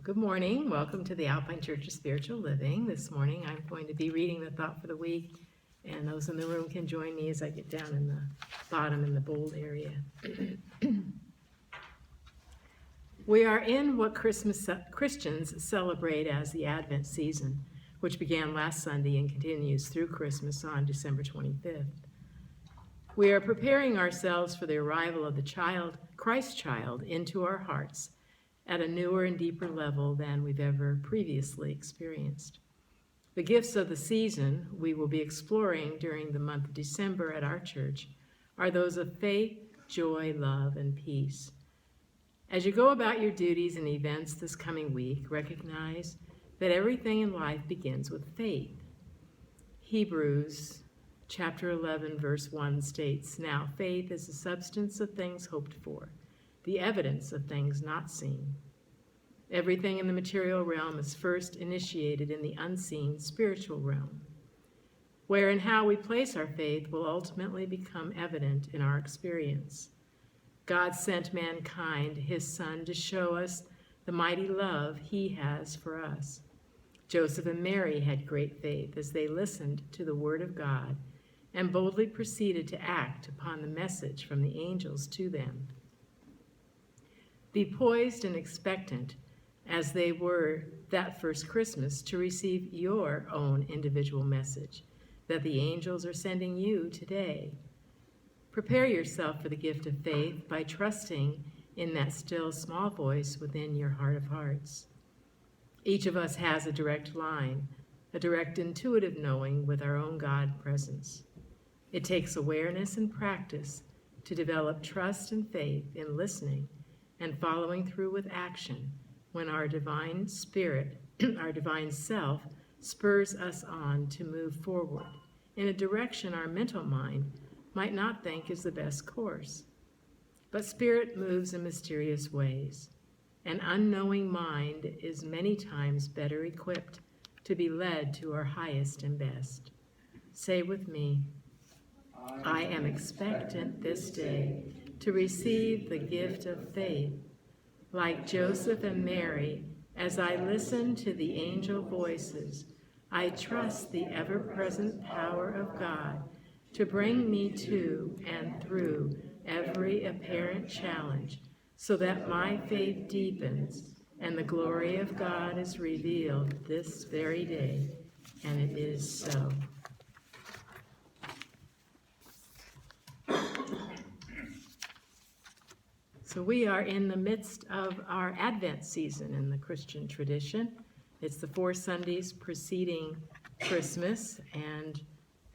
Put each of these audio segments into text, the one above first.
Good morning. Welcome to the Alpine Church of Spiritual Living. This morning I'm going to be reading the thought for the week, and those in the room can join me as I get down in the bottom in the bold area. We are in what Christians celebrate as the Advent season, which began last Sunday and continues through Christmas on December 25th. We are preparing ourselves for the arrival of the Christ child, into our hearts at a newer and deeper level than we've ever previously experienced. The gifts of the season we will be exploring during the month of December at our church are those of faith, joy, love, and peace. As you go about your duties and events this coming week, recognize that everything in life begins with faith. Hebrews chapter 11, verse 1 states, "Now faith is the substance of things hoped for, the evidence of things not seen." Everything in the material realm is first initiated in the unseen spiritual realm, where and how we place our faith will ultimately become evident in our experience. God sent mankind, his Son, to show us the mighty love he has for us. Joseph and Mary had great faith as they listened to the word of God and boldly proceeded to act upon the message from the angels to them. Be poised and expectant as they were that first Christmas to receive your own individual message that the angels are sending you today. Prepare yourself for the gift of faith by trusting in that still small voice within your heart of hearts. Each of us has a direct line, a direct intuitive knowing with our own God presence. It takes awareness and practice to develop trust and faith in listening and following through with action when our divine spirit, our divine self, spurs us on to move forward in a direction our mental mind might not think is the best course. But spirit moves in mysterious ways. An unknowing mind is many times better equipped to be led to our highest and best. Say with me, I am expectant this day to receive the gift of faith. Like Joseph and Mary, as I listen to the angel voices, I trust the ever-present power of God to bring me to and through every apparent challenge, so that my faith deepens and the glory of God is revealed this very day, and it is so. So we are in the midst of our Advent season in the Christian tradition. It's the 4 Sundays preceding Christmas, and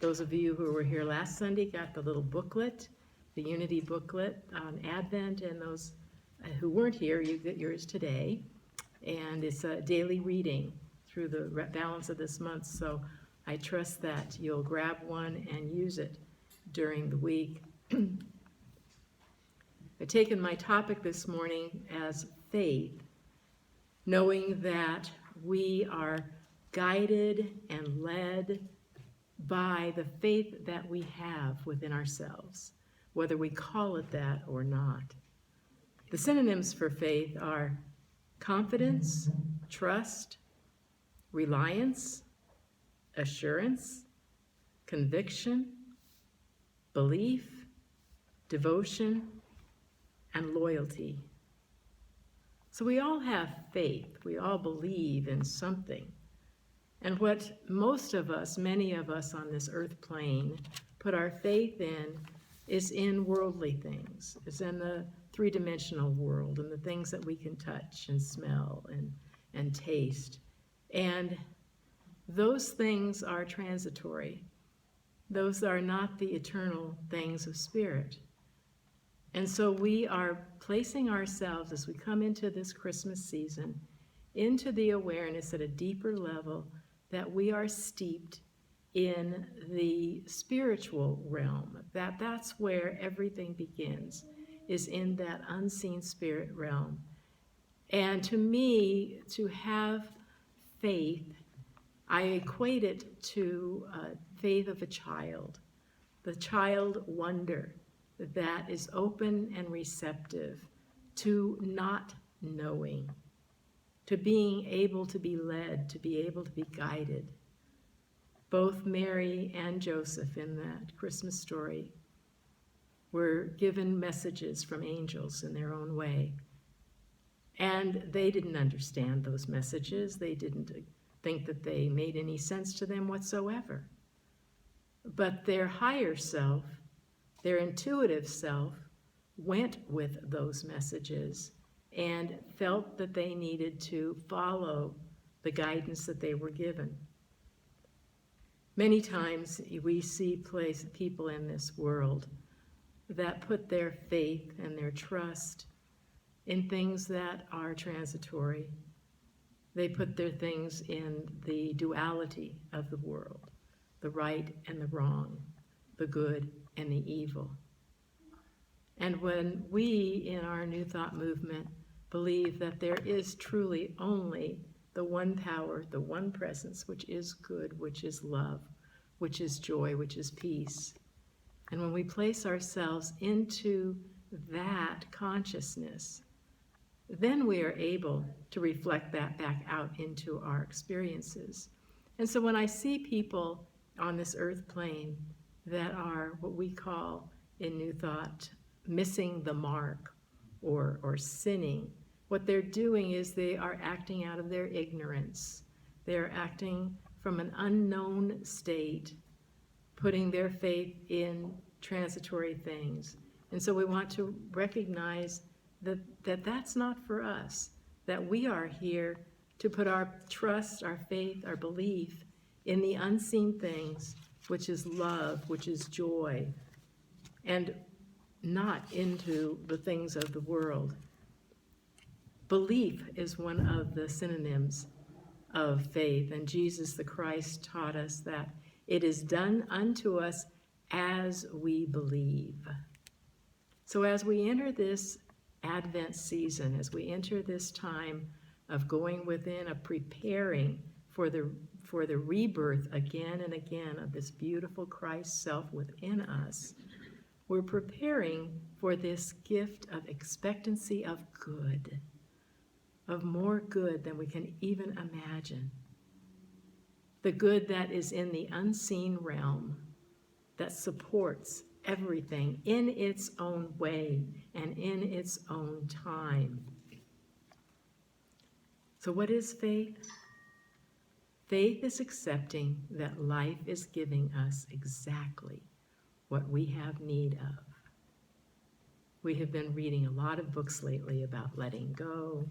those of you who were here last Sunday got the little booklet, the Unity booklet on Advent, and those who weren't here, you get yours today. And it's a daily reading through the balance of this month, so I trust that you'll grab one and use it during the week. I've taken my topic this morning as faith, knowing that we are guided and led by the faith that we have within ourselves, whether we call it that or not. The synonyms for faith are confidence, trust, reliance, assurance, conviction, belief, devotion, and loyalty. So we all have faith. We all believe in something. And what most of us, many of us on this earth plane, put our faith in is in worldly things. It's in the three-dimensional world and the things that we can touch and smell and taste. And those things are transitory. Those are not the eternal things of spirit. And so we are placing ourselves, as we come into this Christmas season, into the awareness at a deeper level that we are steeped in the spiritual realm, that's where everything begins, is in that unseen spirit realm. And to me, to have faith, I equate it to faith of a child, the child wonder that is open and receptive to not knowing. to being able to be led, to be able to be guided. Both Mary and Joseph in that Christmas story were given messages from angels in their own way. And they didn't understand those messages. They didn't think that they made any sense to them whatsoever. But their higher self, their intuitive self, went with those messages and felt that they needed to follow the guidance that they were given. Many times we see people in this world that put their faith and their trust in things that are transitory. They put their things in the duality of the world, the right and the wrong, the good and the evil. And when we in our New Thought movement believe that there is truly only the one power, the one presence, which is good, which is love, which is joy, which is peace. And when we place ourselves into that consciousness, then we are able to reflect that back out into our experiences. And so when I see people on this earth plane that are what we call in New Thought missing the mark or sinning, what they're doing is they are acting out of their ignorance. They're acting from an unknown state, putting their faith in transitory things. And so we want to recognize that that's not for us, that we are here to put our trust, our faith, our belief in the unseen things, which is love, which is joy, and not into the things of the world. Belief is one of the synonyms of faith, and Jesus the Christ taught us that it is done unto us as we believe. So as we enter this Advent season, as we enter this time of going within, of preparing for the rebirth again and again of this beautiful Christ self within us, we're preparing for this gift of expectancy of good, of more good than we can even imagine. The good that is in the unseen realm, that supports everything in its own way and in its own time. So what is faith? Faith is accepting that life is giving us exactly what we have need of. We have been reading a lot of books lately about letting go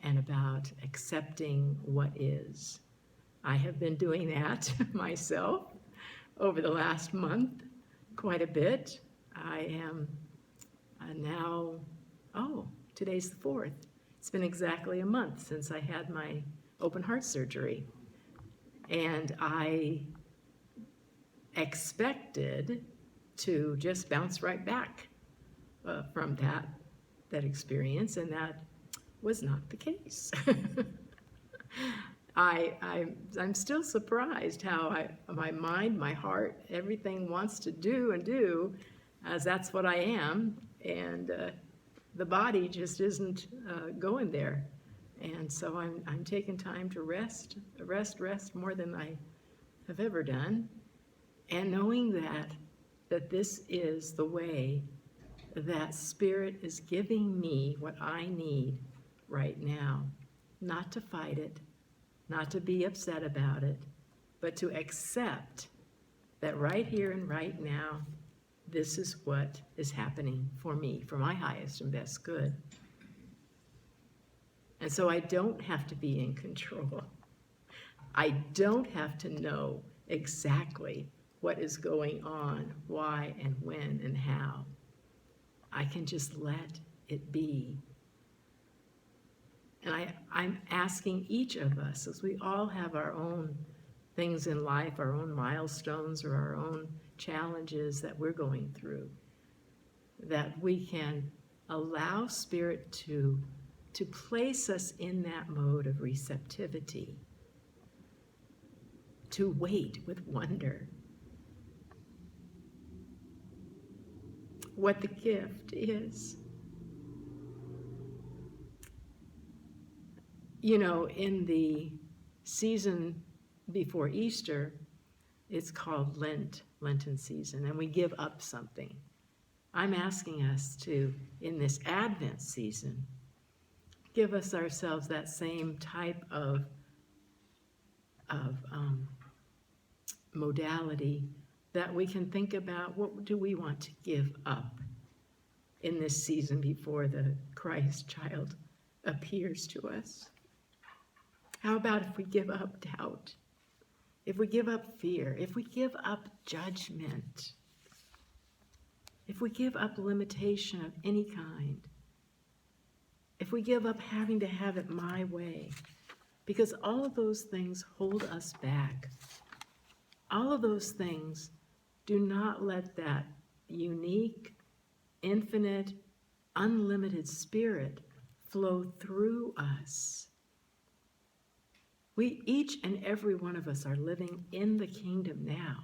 and about accepting what is. I have been doing that myself over the last month quite a bit. I am now, today's the 4th. It's been exactly a month since I had my open heart surgery. And I expected to just bounce right back from that experience, and that was not the case. I'm still surprised how my mind, my heart, everything wants to do, as that's what I am, and the body just isn't going there. And so I'm taking time to rest more than I have ever done, and knowing that this is the way that Spirit is giving me what I need right now, not to fight it, not to be upset about it, but to accept that right here and right now, this is what is happening for me, for my highest and best good. And so I don't have to be in control. I don't have to know exactly what is going on, why and when and how. I can just let it be. And I'm asking each of us, as we all have our own things in life, our own milestones or our own challenges that we're going through, that we can allow Spirit to place us in that mode of receptivity, to wait with wonder what the gift is. in the season before Easter, it's called Lenten season, and we give up something. I'm asking us to, in this Advent season, give us ourselves that same type of modality that we can think about what do we want to give up in this season before the Christ child appears to us. How about if we give up doubt? If we give up fear? If we give up judgment? If we give up limitation of any kind? If we give up having to have it my way? Because all of those things hold us back. All of those things do not let that unique, infinite, unlimited spirit flow through us. We, each and every one of us, are living in the kingdom now.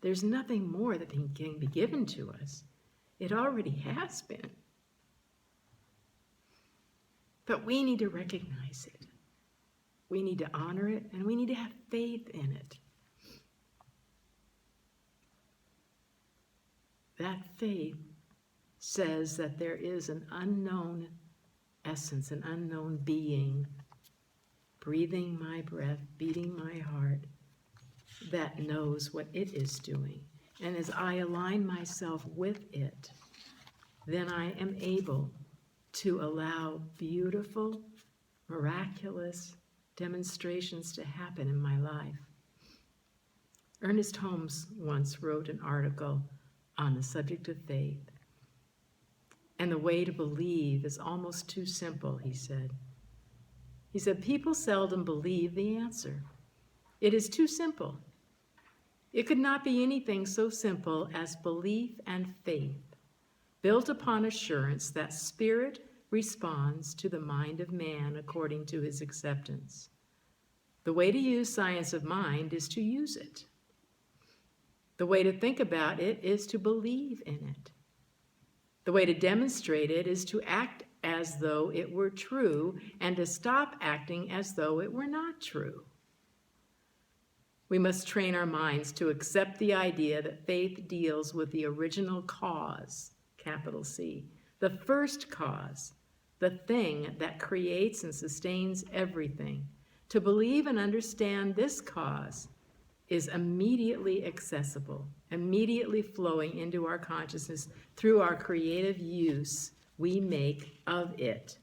There's nothing more that can be given to us. It already has been. But we need to recognize it. We need to honor it, and we need to have faith in it. That faith says that there is an unknown essence, an unknown being, breathing my breath, beating my heart, that knows what it is doing. And as I align myself with it, then I am able to allow beautiful, miraculous demonstrations to happen in my life. Ernest Holmes once wrote an article on the subject of faith. And the way to believe is almost too simple, he said. He said, people seldom believe the answer. It is too simple. It could not be anything so simple as belief and faith, built upon assurance that spirit responds to the mind of man according to his acceptance. The way to use science of mind is to use it. The way to think about it is to believe in it. The way to demonstrate it is to act as though it were true and to stop acting as though it were not true. We must train our minds to accept the idea that faith deals with the original cause, capital C, the first cause, the thing that creates and sustains everything. To believe and understand this cause is immediately accessible, immediately flowing into our consciousness through our creative use we make of it.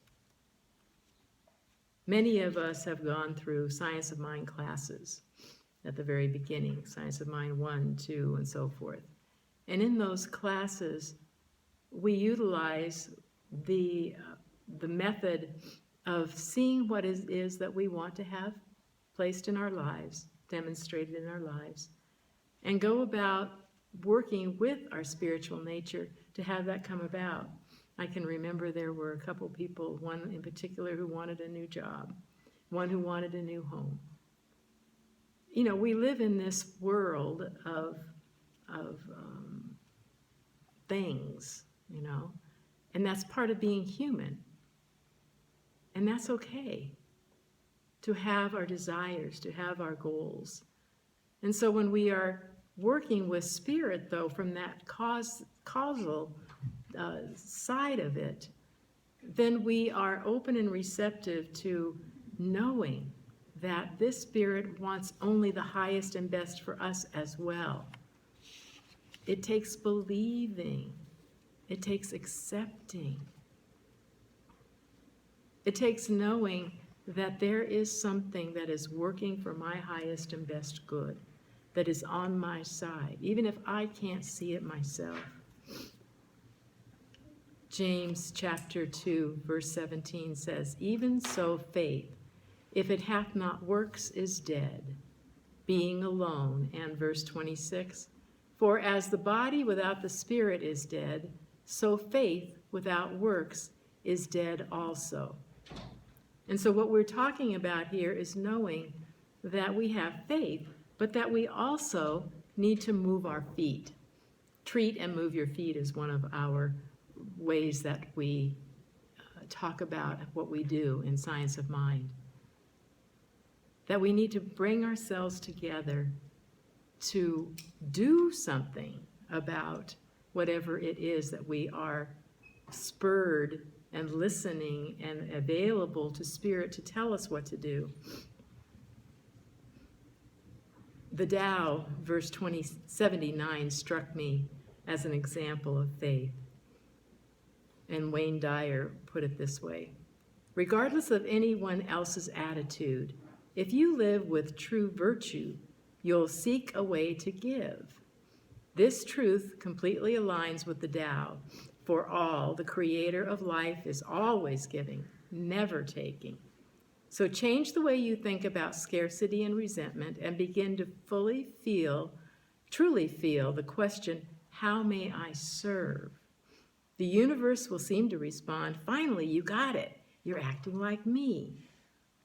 Many of us have gone through Science of Mind classes at the very beginning, Science of Mind 1, 2, and so forth. And in those classes, we utilize the method of seeing what is that we want to have placed in our lives, demonstrated in our lives, and go about working with our spiritual nature to have that come about. I can remember there were a couple people, one in particular who wanted a new job, one who wanted a new home. You know, we live in this world of things, you know, and that's part of being human. And that's okay, to have our desires, to have our goals. And so when we are working with spirit, though, from that causal side of it, then we are open and receptive to knowing that this spirit wants only the highest and best for us as well. It takes believing. It takes accepting. It takes knowing that there is something that is working for my highest and best good, that is on my side, even if I can't see it myself. James chapter 2, verse 17 says, "Even so faith, if it hath not works, is dead, being alone." And verse 26, "For as the body without the spirit is dead, so faith without works is dead also." And so what we're talking about here is knowing that we have faith, but that we also need to move our feet. Treat and move your feet is one of our ways that we talk about what we do in Science of Mind. That we need to bring ourselves together to do something about whatever it is that we are spurred and listening and available to Spirit to tell us what to do. The Tao, verse 79, struck me as an example of faith. And Wayne Dyer put it this way: regardless of anyone else's attitude, if you live with true virtue, you'll seek a way to give. This truth completely aligns with the Tao. For all, the creator of life is always giving, never taking. So change the way you think about scarcity and resentment and begin to truly feel the question, how may I serve? The universe will seem to respond, finally, you got it. You're acting like me.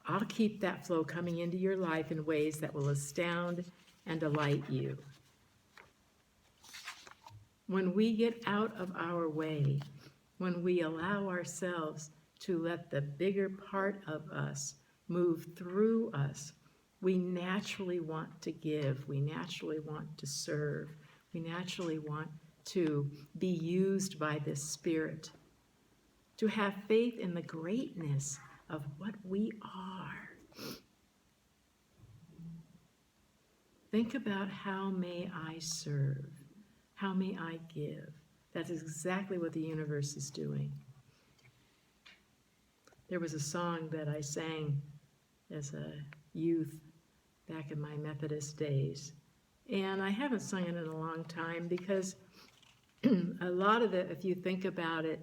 I'll keep that flow coming into your life in ways that will astound and delight you. When we get out of our way, when we allow ourselves to let the bigger part of us move through us, we naturally want to give, we naturally want to serve, we naturally want to be used by this Spirit, to have faith in the greatness of what we are. Think about how may I serve? How may I give? That's exactly what the universe is doing. There was a song that I sang as a youth back in my Methodist days. And I haven't sung it in a long time because a lot of it, if you think about it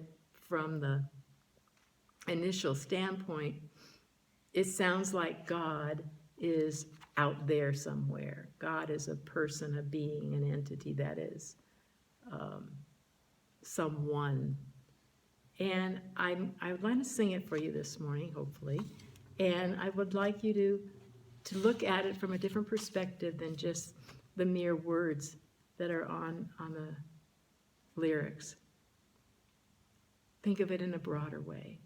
from the initial standpoint, it sounds like God is out there somewhere. God is a person, a being, an entity that is someone. And I would like to sing it for you this morning, hopefully. And I would like you to look at it from a different perspective than just the mere words that are on the lyrics. Think of it in a broader way.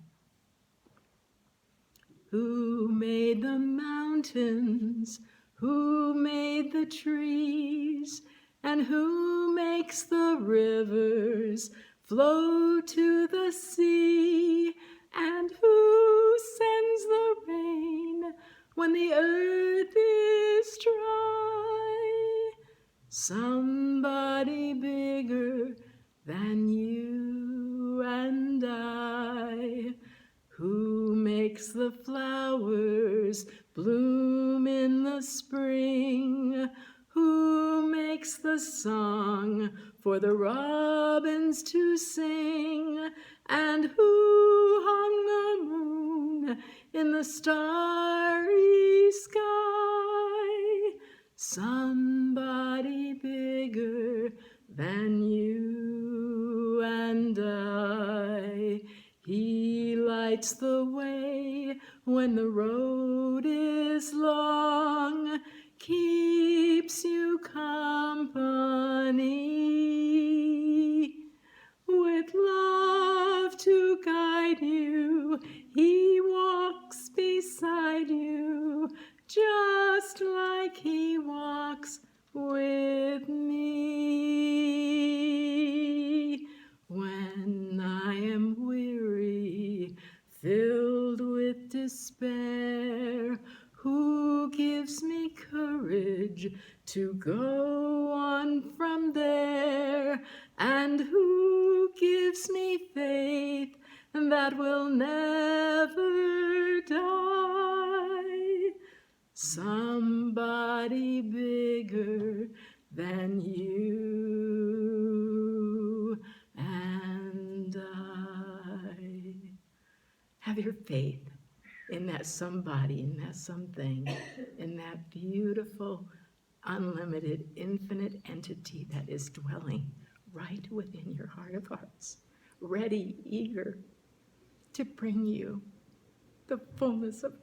Who made the mountains? Who made the trees? And who makes the rivers flow to the sea? And who sends the rain when the earth is dry? Somebody bigger than you and I. Who makes the flowers bloom in the spring? Who makes the song for the robins to sing? And who hung the moon in the starry sky? Somebody bigger than you and I. He lights the way when the road is long, keeps you company. With love to guide you, he walks beside you, just like he walks with me. When I am weary, filled with despair, who gives me courage to go on from there? And who gives me faith that will never die? Somebody bigger than you and I. Have your faith in that somebody, in that something, in that beautiful, unlimited, infinite entity that is dwelling right within your heart of hearts, ready, eager to bring you the fullness of